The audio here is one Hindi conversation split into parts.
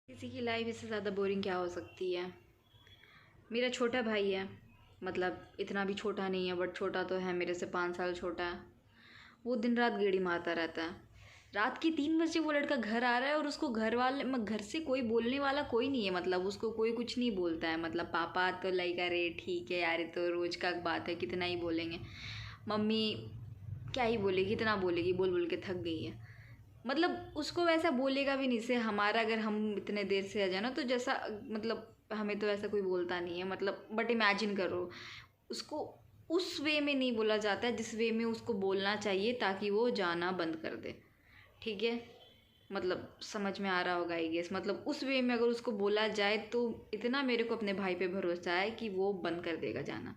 किसी की लाइफ इससे ज़्यादा बोरिंग क्या हो सकती है। मेरा छोटा भाई है, मतलब इतना भी छोटा नहीं है बट छोटा तो है, मेरे से 5 साल छोटा है। वो दिन रात गेड़ी मारता रहता है। रात के 3 बजे वो लड़का घर आ रहा है और उसको घर वाले घर से कोई बोलने वाला कोई नहीं है, मतलब उसको कोई कुछ नहीं बोलता है। मतलब पापा तो लाइक अरे ठीक है यार, ये तो रोज़ का बात है, कितना ही बोलेंगे। मम्मी क्या ही बोलेगी, कितना बोलेगी, बोल बोल के थक गई है। मतलब उसको वैसा बोलेगा भी नहीं से हमारा, अगर हम इतने देर से आ जाए ना तो जैसा, मतलब हमें तो ऐसा कोई बोलता नहीं है, मतलब बट इमेजिन करो उसको उस वे में नहीं बोला जाता है जिस वे में उसको बोलना चाहिए ताकि वो जाना बंद कर दे। ठीक है, मतलब समझ में आ रहा होगा आई गेस। मतलब उस वे में अगर उसको बोला जाए तो इतना मेरे को अपने भाई पे भरोसा है कि वो बंद कर देगा जाना।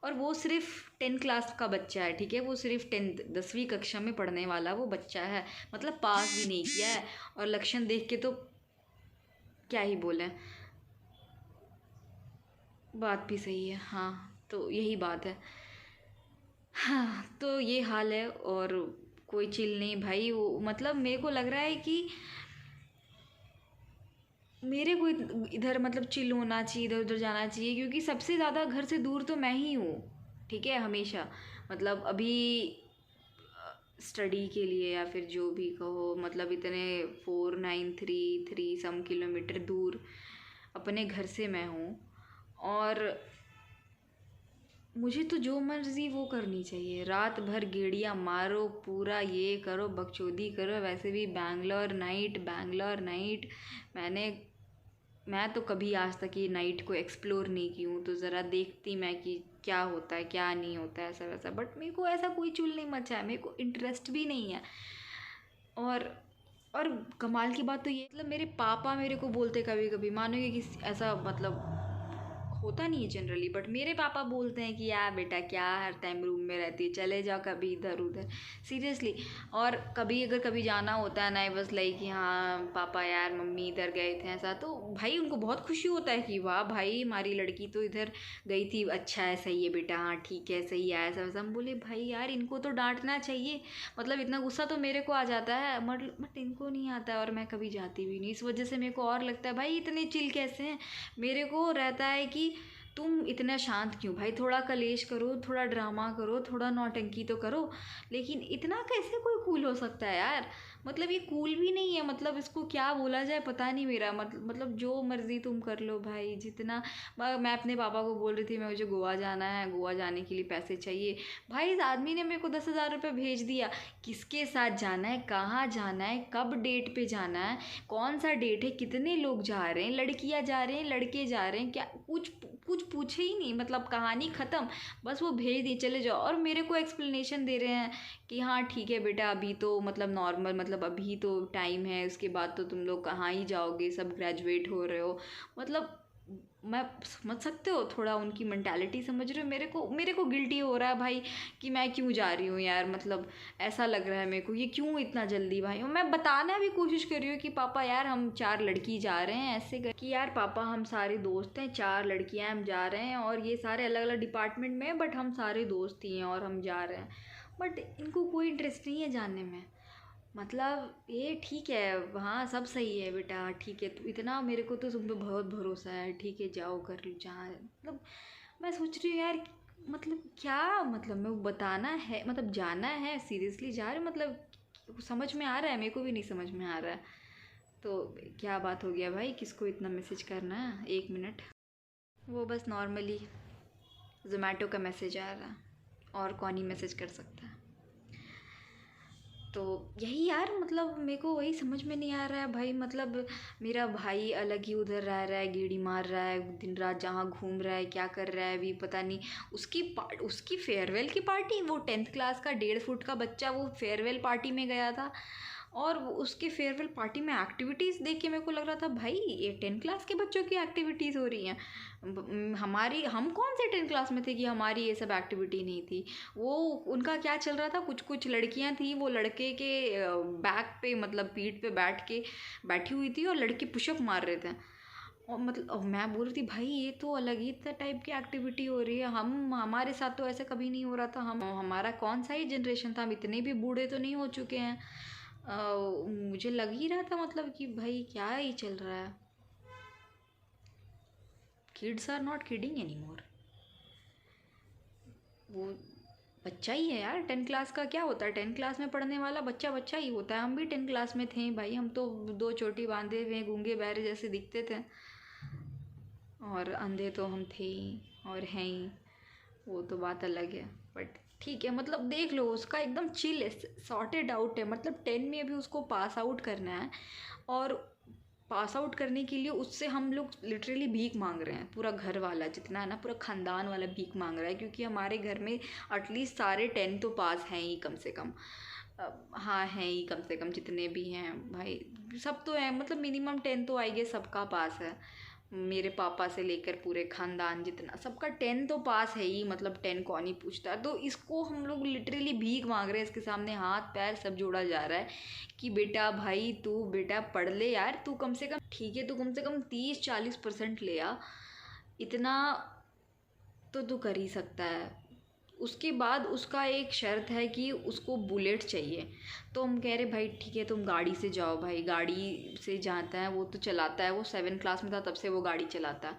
और वो सिर्फ 10 क्लास का बच्चा है, ठीक है, वो सिर्फ 10वीं कक्षा में पढ़ने वाला वो बच्चा है। मतलब पास भी नहीं किया है। और लक्षण देख के तो क्या ही बोले, बात भी सही है। हाँ, तो यही बात है। हाँ, तो ये हाल है और कोई चिल नहीं भाई। वो मतलब मेरे को लग रहा है कि मेरे को इधर मतलब चिल होना चाहिए, इधर उधर जाना चाहिए, क्योंकि सबसे ज़्यादा घर से दूर तो मैं ही हूँ। ठीक है, हमेशा मतलब अभी स्टडी के लिए या फिर जो भी कहो, मतलब इतने 4933 सम किलोमीटर दूर अपने घर से मैं हूँ। और मुझे तो जो मर्ज़ी वो करनी चाहिए, रात भर गेड़ियाँ मारो, पूरा ये करो, बकचोदी करो। वैसे भी बैंगलोर नाइट, बैंगलोर नाइट, मैंने मैं तो कभी आज तक ये नाइट को एक्सप्लोर नहीं की हूँ, तो ज़रा देखती मैं कि क्या होता है क्या नहीं होता है ऐसा वैसा। बट मेरे को ऐसा कोई चुल नहीं मचा है, मेरे को इंटरेस्ट भी नहीं है। और और कमाल की बात तो ये, मतलब मेरे पापा मेरे को बोलते कभी कभी, मानोगे कि ऐसा मतलब होता नहीं है जनरली, बट मेरे पापा बोलते हैं कि यार बेटा क्या हर टाइम रूम में रहती है, चले जाओ कभी इधर उधर, सीरियसली। और कभी अगर कभी जाना होता है ना, बस लाइक कि हाँ पापा यार मम्मी इधर गए थे ऐसा, तो भाई उनको बहुत खुशी होता है कि वाह भाई हमारी लड़की तो इधर गई थी, अच्छा है सही है बेटा, हाँ ठीक है सही है ऐसा वैसा। हम बोले भाई यार इनको तो डांटना चाहिए, मतलब इतना गुस्सा तो मेरे को आ जाता है बट इनको नहीं आता है, और मैं कभी जाती भी नहीं। इस वजह से मेरे को और लगता है भाई इतने चिल कैसे हैं। मेरे को रहता है कि तुम इतना शांत क्यों भाई, थोड़ा कलेश करो, थोड़ा ड्रामा करो, थोड़ा नौटंकी तो करो, लेकिन इतना कैसे कोई कूल हो सकता है यार। मतलब ये कूल भी नहीं है, मतलब इसको क्या बोला जाए पता नहीं मेरा। मतलब जो मर्ज़ी तुम कर लो भाई, जितना मैं अपने पापा को बोल रही थी मैं मुझे गोवा जाना है, गोवा जाने के लिए पैसे चाहिए। भाई इस आदमी ने मेरे को 10,000 रुपये भेज दिया। किसके साथ जाना है, कहाँ जाना है, कब डेट पे जाना है, कौन सा डेट है, कितने लोग जा रहे हैं, लड़कियाँ जा रहे हैं लड़के जा रहे हैं, क्या कुछ कुछ पूछे ही नहीं, मतलब कहानी ख़त्म। बस वो भेज दिए चले जाओ, और मेरे को एक्सप्लेनेशन दे रहे हैं कि हाँ ठीक है बेटा अभी तो मतलब नॉर्मल, मतलब अभी तो टाइम है, उसके बाद तो तुम लोग कहाँ ही जाओगे, सब ग्रेजुएट हो रहे हो। मतलब मैं समझ सकते हो, थोड़ा उनकी मेंटालिटी समझ रहे हो। मेरे को गिल्टी हो रहा है भाई कि मैं क्यों जा रही हूँ यार। मतलब ऐसा लग रहा है मेरे को ये क्यों इतना जल्दी भाई। और मैं बताना भी कोशिश कर रही हूँ कि पापा यार हम 4 लड़की जा रहे हैं, ऐसे कर कि यार पापा हम सारे दोस्त हैं, 4 लड़कियां हम जा रहे हैं, और ये सारे अलग अलग डिपार्टमेंट में हैं बट हम सारे दोस्त ही हैं और हम जा रहे हैं। बट इनको कोई इंटरेस्ट नहीं है जानने में। मतलब ये ठीक है, हाँ सब सही है बेटा, ठीक है तो इतना मेरे को तो तुम पे बहुत भरोसा है, ठीक है जाओ कर लो जहाँ, मतलब मैं सोच रही हूँ यार, मतलब क्या, मतलब मैं बताना है, मतलब जाना है सीरियसली जा रहे हो, मतलब समझ में आ रहा है, मेरे को भी नहीं समझ में आ रहा है। तो क्या बात हो गया भाई, किसको इतना मैसेज करना है, 1 मिनट। वो बस नॉर्मली जोमेटो का मैसेज आ रहा है, और कौन ही मैसेज कर सकता है। तो यही यार, मतलब मेरे को वही समझ में नहीं आ रहा है भाई। मतलब मेरा भाई अलग ही उधर रह रहा है, गेड़ी मार रहा है दिन रात, जहाँ घूम रहा है क्या कर रहा है अभी पता नहीं। उसकी फेयरवेल की पार्टी, वो 10th क्लास का 1.5 फुट का बच्चा वो फेयरवेल पार्टी में गया था, और उसके फेयरवेल पार्टी में एक्टिविटीज़ देख के मेरे को लग रहा था भाई ये 10 क्लास के बच्चों की एक्टिविटीज़ हो रही हैं। हमारी, हम कौन से 10 क्लास में थे कि हमारी ये सब एक्टिविटी नहीं थी। वो उनका क्या चल रहा था, कुछ कुछ लड़कियां थी, वो लड़के के बैक पे, मतलब पीठ पे बैठी हुई थी, और लड़के पुशअप मार रहे थे। और मतलब मैं बोल रही थी भाई ये तो अलग ही टाइप की एक्टिविटी हो रही है, हम हमारे साथ तो ऐसा कभी नहीं हो रहा था। हमारा कौन सा ही जनरेशन था, हम इतने भी बूढ़े तो नहीं हो चुके हैं। मुझे लग ही रहा था मतलब कि भाई क्या ही चल रहा है। Kids are not kidding any more. वो बच्चा ही है यार। 10 क्लास का क्या होता है, 10 क्लास में पढ़ने वाला बच्चा बच्चा ही होता है। हम भी 10 क्लास में थे भाई, हम तो 2 चोटी बांधे हुए गूंगे बहरे जैसे दिखते थे, और अंधे तो हम थे ही और हैं ही, वो तो बात अलग है। बट ठीक है, मतलब देख लो उसका एकदम चिल है, सॉर्टेड आउट है। मतलब 10 में अभी उसको पास आउट करना है, और पास आउट करने के लिए उससे हम लोग लिटरली भीख मांग रहे हैं। पूरा घर वाला जितना है ना, पूरा ख़ानदान वाला भीख मांग रहा है, क्योंकि हमारे घर में एटलीस्ट सारे 10 तो पास हैं ही कम से कम। हाँ हैं ही कम से कम, जितने भी हैं भाई सब तो हैं, मतलब मिनिमम 10 तो आई गेस सबका पास है। मेरे पापा से लेकर पूरे ख़ानदान जितना सबका 10 तो पास है ही, मतलब 10 कौन ही पूछता है। तो इसको हम लोग लिटरली भीख मांग रहे हैं, इसके सामने हाथ पैर सब जोड़ा जा रहा है कि बेटा भाई तू बेटा पढ़ ले यार, तू कम से कम ठीक है, तू कम से कम 30-40% ले आ, इतना तो तू कर ही सकता है। उसके बाद उसका एक शर्त है कि उसको बुलेट चाहिए। तो हम कह रहे भाई ठीक है तुम गाड़ी से जाओ, भाई गाड़ी से जाता है वो तो चलाता है, वो 7 क्लास में था तब से वो गाड़ी चलाता है।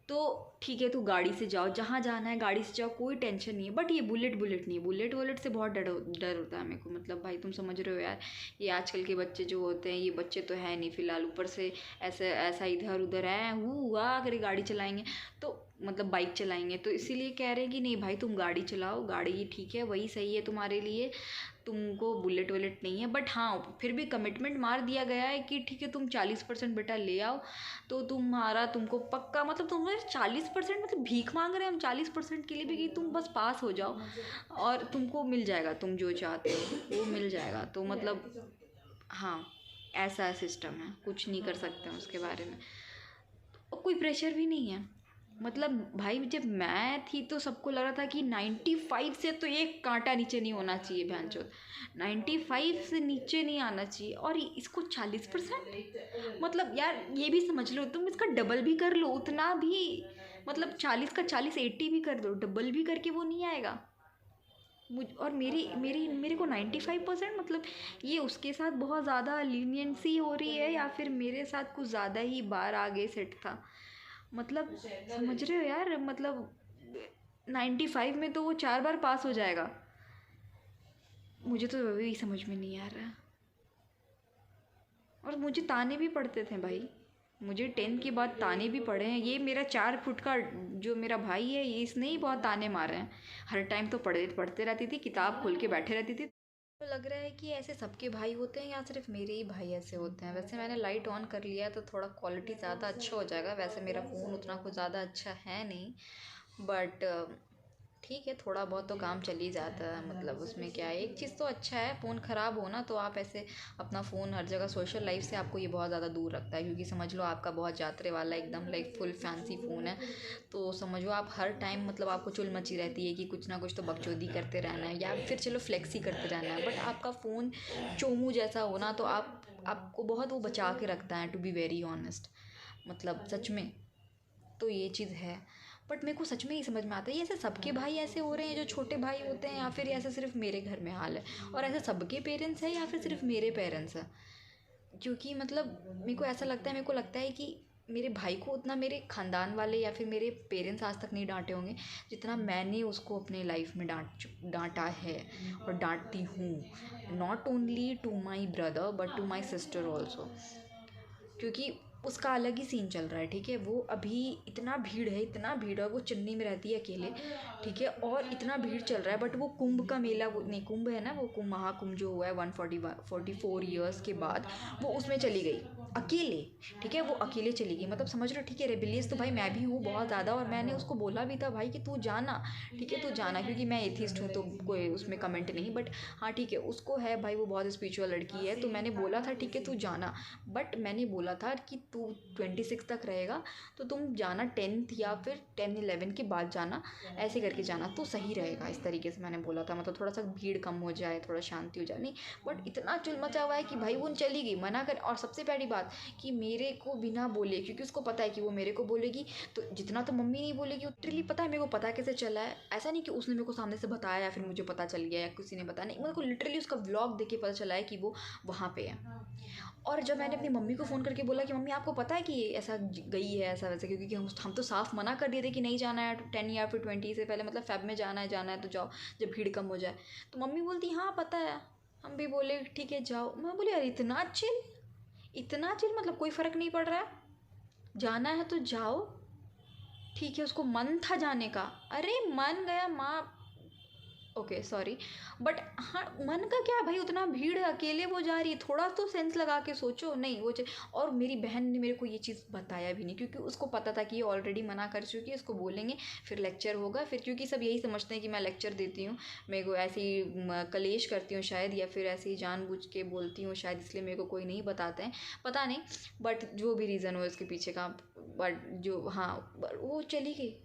तो ठीक है तू गाड़ी से जाओ, जहाँ जाना है गाड़ी से जाओ, कोई टेंशन नहीं है। बट ये बुलेट बुलेट नहीं, बुलेट वुलेट से बहुत डर होता है मेरे को। मतलब भाई तुम समझ रहे हो यार, ये आजकल के बच्चे जो होते हैं, ये बच्चे तो है नहीं फ़िलहाल, ऊपर से ऐसे ऐसा इधर उधर है हुआ करे गाड़ी चलाएंगे, तो मतलब बाइक चलाएंगे। तो इसीलिए कह रहे हैं कि नहीं भाई तुम गाड़ी चलाओ, गाड़ी ठीक है वही सही है तुम्हारे लिए, तुमको बुलेट वुलेट नहीं है। बट हाँ फिर भी कमिटमेंट मार दिया गया है कि ठीक है तुम 40% बेटा ले आओ, तो तुम्हारा तुमको पक्का, मतलब तुम्हारे 40%, मतलब भीख मांग रहे हैं हम 40% के लिए भी, कि तुम बस पास हो जाओ और तुमको मिल जाएगा, तुम जो चाहते हो वो मिल जाएगा। तो मतलब हाँ ऐसा सिस्टम है, कुछ नहीं कर सकते हैं उसके बारे में, और कोई प्रेशर भी नहीं है। मतलब भाई जब मैं थी तो सबको लग रहा था कि 95 से तो एक कांटा नीचे नहीं होना चाहिए, भैंचोद 95 से नीचे नहीं आना चाहिए, और इसको 40%, मतलब यार ये भी समझ लो, तुम इसका डबल भी कर लो उतना भी, मतलब 40 का 40 80 भी कर दो, डबल भी करके वो नहीं आएगा। और मेरे को 95%, मतलब ये उसके साथ बहुत ज़्यादा लीनियंसी हो रही है, या फिर मेरे साथ कुछ ज़्यादा ही बार आगे सेट था। मतलब समझ रहे हो यार, मतलब 95 में तो वो 4 बार पास हो जाएगा। मुझे तो अभी समझ में नहीं आ रहा। और मुझे ताने भी पड़ते थे भाई, मुझे 10 के बाद ताने भी पड़े हैं। ये मेरा 4 फुट का जो मेरा भाई है, ये इसने ही बहुत ताने मारे हैं। हर टाइम तो पढ़ते रहती थी, किताब खोल के बैठे रहती थी। तो लग रहा है कि ऐसे सबके भाई होते हैं या सिर्फ मेरे ही भाई ऐसे होते हैं। वैसे मैंने लाइट ऑन कर लिया है तो थोड़ा क्वालिटी ज़्यादा अच्छा हो जाएगा। वैसे मेरा फ़ोन उतना कुछ ज़्यादा अच्छा है नहीं, बट ठीक है थोड़ा बहुत तो काम चल ही जाता है। मतलब उसमें क्या है, एक चीज़ तो अच्छा है, फ़ोन ख़राब होना तो आप ऐसे अपना फ़ोन हर जगह सोशल लाइफ से आपको ये बहुत ज़्यादा दूर रखता है, क्योंकि समझ लो आपका बहुत यात्रे वाला एकदम लाइक फुल फैंसी फ़ोन है। तो समझो आप हर टाइम, मतलब आपको चुल मची रहती है कि कुछ ना कुछ तो बकचोदी करते रहना है, या फिर चलो फ्लेक्सी करते रहना है। बट आपका फ़ोन चोमू जैसा होना तो आपको बहुत वो बचा के रखता है, टू बी वेरी ऑनेस्ट, मतलब सच में। तो ये चीज़ है। बट मेरे को सच में ही समझ में आता है ये ऐसे सबके भाई ऐसे हो रहे हैं जो छोटे भाई होते हैं, या फिर ऐसा सिर्फ मेरे घर में हाल है, और ऐसे सबके पेरेंट्स हैं या फिर सिर्फ मेरे पेरेंट्स हैं। क्योंकि मतलब मेरे को लगता है कि मेरे भाई को उतना मेरे ख़ानदान वाले या फिर मेरे पेरेंट्स आज तक नहीं डांटे होंगे जितना मैंने उसको अपने लाइफ में डांटा है और डांटती हूँ। Not only to my brother but to my sister also, क्योंकि उसका अलग ही सीन चल रहा है। ठीक है, वो अभी इतना भीड़ है, वो चेन्नई में रहती है अकेले। ठीक है, और इतना भीड़ चल रहा है, बट वो कुंभ का मेला, वो नहीं कुंभ है ना, वो कुंभ महाकुंभ जो हुआ है 144 ईयर्स के बाद, वो उसमें चली गई अकेले। ठीक है, वो अकेले चली गई, मतलब समझ लो। ठीक है, रेबिलियस तो भाई मैं भी हूँ बहुत ज़्यादा, और मैंने उसको बोला भी था भाई कि तू जाना, ठीक है तू जाना, क्योंकि मैं एथिस्ट हूँ तो कोई उसमें कमेंट नहीं। बट हाँ ठीक है, उसको है भाई, वो बहुत स्पिरिचुअल लड़की है, तो मैंने बोला था ठीक है तू जाना। बट मैंने बोला था कि तू 26 तक रहेगा तो तुम जाना 10th या फिर 10-11 के बाद जाना, ऐसे करके जाना तो सही रहेगा। इस तरीके से मैंने बोला था, मतलब थोड़ा सा भीड़ कम हो जाए, थोड़ा शांति हो जाए। नहीं बट इतना चुल मचा हुआ है कि भाई वो चली गई मना कर। और सबसे पहली बात कि मेरे को बिना बोले, क्योंकि उसको पता है कि वो मेरे को बोलेगी तो जितना तो मम्मी नहीं बोलेगी, लिटरली पता है मेरे को। पता कैसे चला है, ऐसा नहीं कि उसने मेरे को सामने से बताया या फिर मुझे पता चल गया या किसी ने बताया, नहीं मेरे को लिटरली उसका व्लॉग देख के पता चला है कि वो वहाँ पे है। और जब मैंने अपनी मम्मी को फ़ोन करके बोला कि मम्मी आपको पता है कि ये ऐसा गई है ऐसा वैसा, क्योंकि हम तो साफ मना कर दिए थे कि नहीं जाना है 10 या फिर 20 से पहले, मतलब फ़ेब में जाना है तो जाओ जब भीड़ कम हो जाए। तो मम्मी बोलती हाँ पता है। हम भी बोले ठीक है जाओ। मैं बोली यार इतना चिल, मतलब कोई फ़र्क नहीं पड़ रहा है, जाना है तो जाओ, ठीक है। उसको मन था जाने का, अरे मन गया माँ, ओके सॉरी, बट हाँ मन का क्या भाई, उतना भीड़ है, अकेले वो जा रही है, थोड़ा तो सेंस लगा के सोचो। नहीं वो और मेरी बहन ने मेरे को ये चीज़ बताया भी नहीं, क्योंकि उसको पता था कि ये ऑलरेडी मना कर चुकी है, इसको बोलेंगे फिर लेक्चर होगा फिर, क्योंकि सब यही समझते हैं कि मैं लेक्चर देती हूँ, मेरे को ऐसी कलेश करती हूँ शायद, या फिर ऐसे ही जानबूझ के बोलती हूँ शायद, इसलिए मेरे को कोई नहीं बताते हैं, पता नहीं। बट जो भी रीज़न हो इसके पीछे का, बट जो हाँ वो चली गई।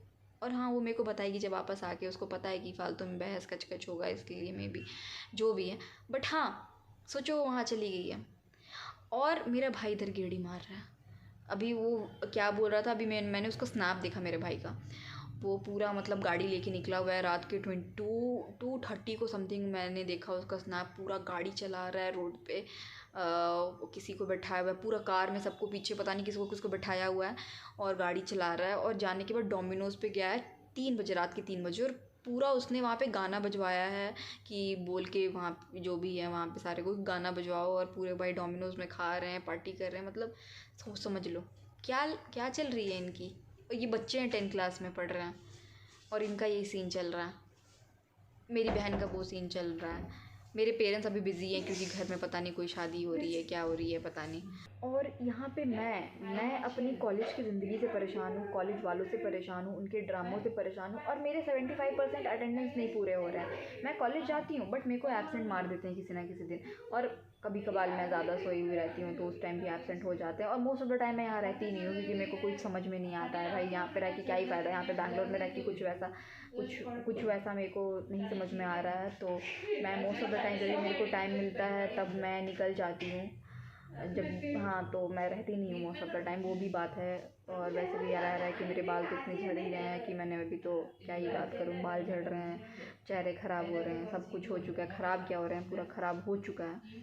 और हाँ वो मेरे को बताएगी जब वापस आके, उसको पता है कि फालतू में बहस कच होगा, इसके लिए मे बी जो भी है। बट हाँ सोचो वो वहाँ चली गई है और मेरा भाई इधर गेड़ी मार रहा है। अभी वो क्या बोल रहा था, अभी मैंने उसका स्नैप देखा मेरे भाई का, वो पूरा मतलब गाड़ी लेके निकला हुआ है रात के 2:30 को समथिंग, मैंने देखा उसका स्नैप, पूरा गाड़ी चला रहा है रोड पे, किसी को बैठाया हुआ है पूरा कार में, सबको पीछे पता नहीं किसको किसको बैठाया हुआ है और गाड़ी चला रहा है। और जाने के बाद डोमिनोज़ पे गया है 3 बजे, रात के 3 बजे, और पूरा उसने वहाँ पे गाना बजवाया है कि बोल के वहाँ जो भी है वहाँ पे सारे को गाना बजवाओ, और पूरे भाई डोमिनोज़ में खा रहे हैं, पार्टी कर रहे हैं, मतलब समझ लो क्या क्या चल रही है इनकी। और ये बच्चे हैं 10 क्लास में पढ़ रहे हैं और इनका यही सीन चल रहा है, मेरी बहन का वो सीन चल रहा है। मेरे पेरेंट्स अभी बिज़ी हैं क्योंकि घर में पता नहीं कोई शादी हो रही है, क्या हो रही है पता नहीं। और यहाँ पे मैं अपनी कॉलेज की ज़िंदगी से परेशान हूँ, कॉलेज वालों से परेशान हूँ, उनके ड्रामों से परेशान हूँ, और मेरे 75% अटेंडेंस नहीं पूरे हो रहे हैं। मैं कॉलेज जाती हूँ बट मेरे को एब्सेंट मार देते हैं किसी ना किसी दिन, और कभी कभार मैं ज़्यादा सोई हुई रहती हूँ तो उस टाइम भी एब्सेंट हो जाते हैं। और मोस्ट ऑफ द टाइम मैं यहाँ रहती नहीं हूँ, क्योंकि मेरे को कुछ समझ में नहीं आता है भाई, यहाँ पे रह के क्या ही फ़ायदा, यहाँ पे बैंगलोर में रह के कुछ वैसा मेरे को नहीं समझ में आ रहा है। तो मैं मोस्ट ऑफ द टाइम जब मेरे को टाइम मिलता है तब मैं निकल जाती हूँ, जब हाँ तो मैं रहती नहीं हूँ मोस्ट ऑफ द टाइम, वो भी बात है। और वैसे भी यार आ रहा है कि मेरे बाल तो इतने झड़ ही रहे हैं कि मैंने अभी तो क्या ही बात करूँ, बाल झड़ रहे हैं, चेहरे ख़राब हो रहे हैं, सब कुछ हो चुका है, ख़राब क्या हो रहे हैं, पूरा ख़राब हो चुका है।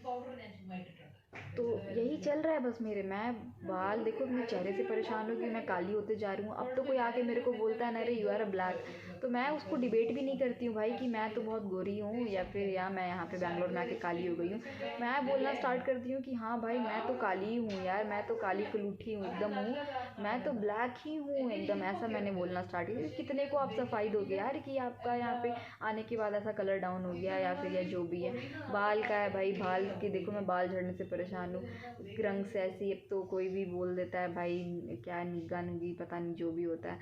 तो यही चल रहा है बस मेरे, मैं बाल देखो अपने चेहरे से परेशान हूँ कि मैं काली होते जा रही हूँ। अब तो कोई आके मेरे को बोलता है ना अरे यू आर अ ब्लैक, तो मैं उसको डिबेट भी नहीं करती हूँ भाई कि मैं तो बहुत गोरी हूँ या फिर या मैं यहाँ पे बैंगलोर में आके काली हो गई हूँ। मैं बोलना स्टार्ट करती हूँ कि हाँ भाई मैं तो काली हूँ यार, मैं तो काली कलूठी हूँ एकदम हूँ, मैं तो ब्लैक ही हूँ एकदम, ऐसा मैंने बोलना स्टार्ट किया। कितने को आप सफाई दोगे यार कि आपका यहाँ पे आने के बाद ऐसा कलर डाउन हो गया या फिर या जो भी है। बाल का है भाई, बाल के देखो मैं बाल झड़ने से परेशान हूँ, रंग से ऐसी, अब तो कोई भी बोल देता है भाई क्या निग्गा नुगी पता नहीं जो भी होता है,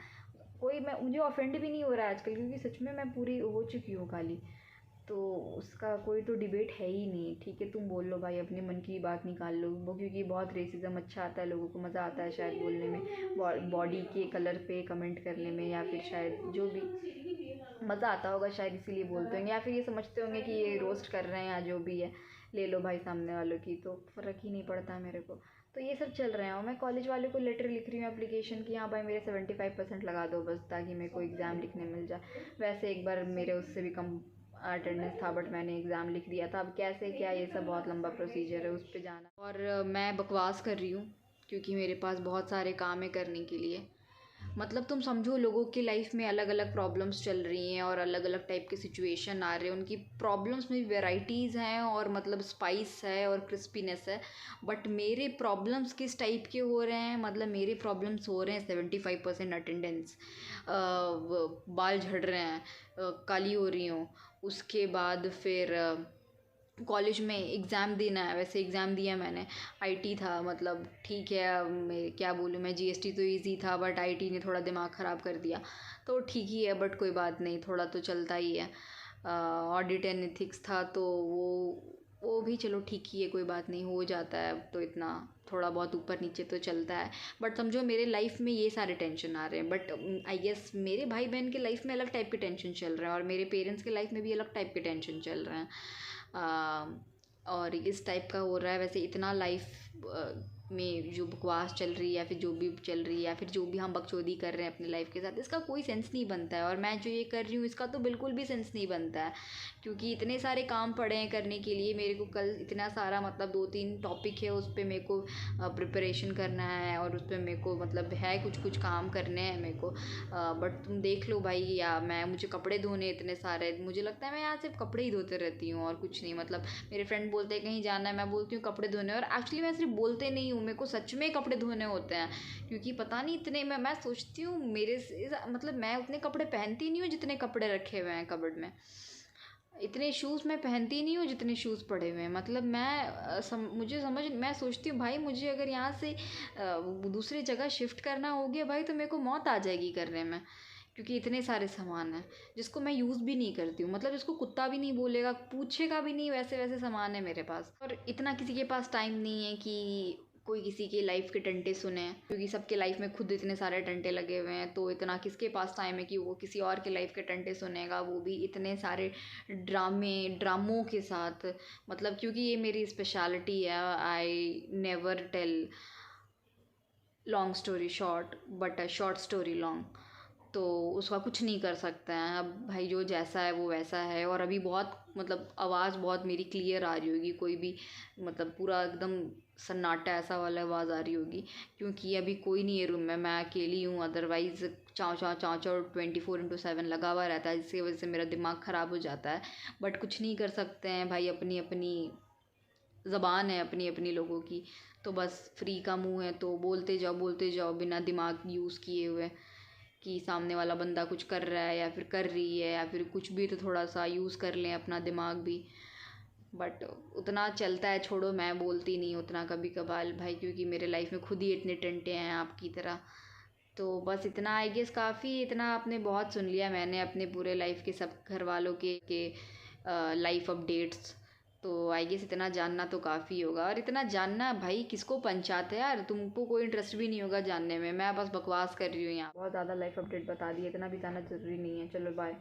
कोई मैं मुझे ऑफेंड भी नहीं हो रहा है आजकल, क्योंकि सच में मैं पूरी हो चुकी हूँ काली, तो उसका कोई तो डिबेट है ही नहीं। ठीक है तुम बोल लो भाई, अपने मन की बात निकाल लो वो, क्योंकि बहुत रेसिज्म अच्छा आता है, लोगों को मज़ा आता है शायद बोलने में, बॉडी के कलर पे कमेंट करने में, या फिर शायद जो भी मज़ा आता होगा शायद इसीलिए बोलते होंगे, या फिर ये समझते होंगे कि ये रोस्ट कर रहे हैं या जो भी है, ले लो भाई सामने वालों की, तो फ़र्क ही नहीं पड़ता है मेरे को। तो ये सब चल रहे हैं और मैं कॉलेज वाले को लेटर लिख रही हूँ एप्लीकेशन की, हाँ भाई मेरे 75% लगा दो बस, ताकि मेरे को एग्ज़ाम लिखने मिल जाए। वैसे एक बार मेरे उससे भी कम अटेंडेंस था बट मैंने एग्ज़ाम लिख दिया था। अब कैसे क्या, ये सब बहुत लंबा प्रोसीजर है, उस पर जाना। और मैं बकवास कर रही हूँ क्योंकि मेरे पास बहुत सारे काम है करने के लिए, मतलब तुम समझो लोगों की लाइफ में अलग अलग प्रॉब्लम्स चल रही हैं और अलग अलग टाइप के सिचुएशन आ रहे हैं, उनकी प्रॉब्लम्स में वेराइटीज़ हैं और मतलब स्पाइस है और क्रिस्पीनेस है। बट मेरे प्रॉब्लम्स किस टाइप के हो रहे हैं, मतलब मेरे प्रॉब्लम्स हो रहे हैं 75% अटेंडेंस, बाल झड़ रहे हैं, काली हो रही हूँ, उसके बाद फिर कॉलेज में एग्ज़ाम देना है। वैसे एग्ज़ाम दिया मैंने, आईटी था, मतलब ठीक है अब मैं क्या बोलूँ, मैं जीएसटी तो इजी था बट आईटी ने थोड़ा दिमाग ख़राब कर दिया, तो ठीक ही है बट कोई बात नहीं, थोड़ा तो चलता ही है। ऑडिट एंड एथिक्स था तो वो भी चलो ठीक ही है, कोई बात नहीं, हो जाता है, अब तो इतना थोड़ा बहुत ऊपर नीचे तो चलता है। बट समझो मेरे लाइफ में ये सारे टेंशन आ रहे हैं, बट आई गेस मेरे भाई बहन के लाइफ में अलग टाइप के टेंशन चल रहे हैं और मेरे पेरेंट्स के लाइफ में भी अलग टाइप के टेंशन चल रहे हैं। और इस टाइप का हो रहा है। वैसे इतना लाइफ में जो बकवास चल रही है या फिर जो भी चल रही है या फिर जो भी हम बकचोदी कर रहे हैं अपनी लाइफ के साथ, इसका कोई सेंस नहीं बनता है। और मैं जो ये कर रही हूँ इसका तो बिल्कुल भी सेंस नहीं बनता है, क्योंकि इतने सारे काम पड़े हैं करने के लिए मेरे को। कल इतना सारा मतलब 2-3 टॉपिक है, उस पर मेरे को प्रिपरेशन करना है और उस पर मेरे को मतलब है कुछ कुछ काम करने हैं मेरे को। बट तुम देख लो भाई, या मुझे कपड़े धोने इतने सारे, मुझे लगता है मैं यहाँ सिर्फ कपड़े ही धोते रहती हूँ और कुछ नहीं। मतलब मेरे फ्रेंड बोलते हैं कहीं जाना है, मैं बोलती हूँ कपड़े धोने, और एक्चुअली मैं सिर्फ बोलते नहीं हूँ, मेरे को सच में कपड़े धोने होते हैं। क्योंकि पता नहीं इतने मैं सोचती हूँ मतलब मैं उतने कपड़े पहनती नहीं हूँ जितने कपड़े रखे हुए हैं कबर्ड में। इतने शूज़ मैं पहनती नहीं हूँ जितने शूज़ पड़े हुए हैं। मतलब मैं सोचती हूँ भाई, मुझे अगर यहाँ से दूसरी जगह शिफ्ट करना हो गया भाई तो मेरे को मौत आ जाएगी करने में, क्योंकि इतने सारे सामान हैं जिसको मैं यूज़ भी नहीं करती हूँ। मतलब इसको कुत्ता भी नहीं बोलेगा, पूछेगा भी नहीं, वैसे वैसे सामान है मेरे पास। और इतना किसी के पास टाइम नहीं है कि कोई किसी के लाइफ के टंटे सुने, क्योंकि सबके लाइफ में खुद इतने सारे टंटे लगे हुए हैं। तो इतना किसके पास टाइम है कि वो किसी और के लाइफ के टंटे सुनेगा, वो भी इतने सारे ड्रामों के साथ। मतलब क्योंकि ये मेरी स्पेशलिटी है, I never tell long story short but a short story long. तो उसका कुछ नहीं कर सकते हैं। अब भाई जो जैसा है वो वैसा है। और अभी बहुत मतलब आवाज़ बहुत मेरी क्लियर आ रही होगी, कोई भी मतलब पूरा एकदम सन्नाटा ऐसा वाला आवाज़ आ रही होगी, क्योंकि अभी कोई नहीं है रूम में, मैं अकेली हूँ। अदरवाइज़ चाँव चाँव चाँव चाँव 24/7 लगा हुआ रहता है, जिसकी वजह से मेरा दिमाग ख़राब हो जाता है। बट कुछ नहीं कर सकते हैं भाई, अपनी अपनी ज़बान है अपनी अपनी लोगों की। तो बस फ्री का मुंह है तो बोलते जाओ बिना दिमाग यूज़ किए हुए, कि सामने वाला बंदा कुछ कर रहा है या फिर कर रही है या फिर कुछ भी, तो थोड़ा सा यूज़ कर लें अपना दिमाग भी। बट उतना चलता है, छोड़ो, मैं बोलती नहीं उतना कभी कभार भाई, क्योंकि मेरे लाइफ में खुद ही इतने टंटे हैं आपकी तरह। तो बस इतना आई गेस काफ़ी, इतना आपने बहुत सुन लिया मैंने अपने पूरे लाइफ के सब घर वालों के लाइफ अपडेट्स। तो आई गेस इतना जानना तो काफ़ी होगा। और इतना जानना भाई किसको पंचायत है यार, तुमको कोई इंटरेस्ट भी नहीं होगा जानने में, मैं बस बकवास कर रही हूँ यहाँ। बहुत ज़्यादा लाइफ अपडेट बता दी, इतना भी जानना ज़रूरी नहीं है। चलो बाय।